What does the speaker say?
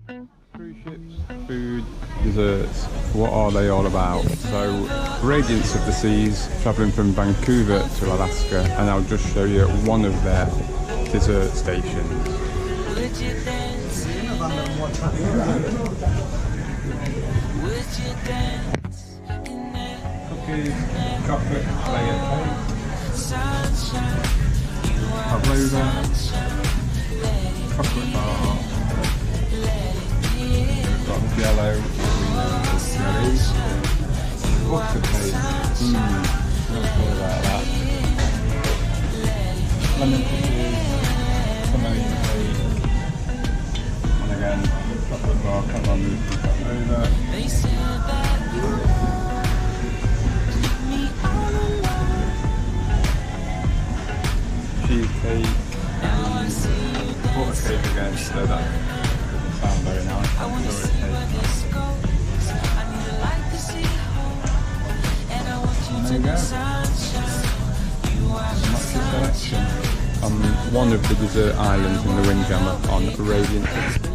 Cruise ships, food, desserts, what are they all about? So, Radiance of the Seas, travelling from Vancouver to Alaska, and I'll just show you one of their dessert stations. Cookies, chocolate layer cake, pavlova, chocolate bar, got jello, cherries, butter cake, not sure about that, lemon cookies, tomato cake, and again, chocolate bar, can't remember the pavlova. Cheesecake and butter cake again, so that doesn't sound very nice. I'm sure it tastes nice. And there you go. That's the selection on one of the dessert islands in the Windjammer on Radiance.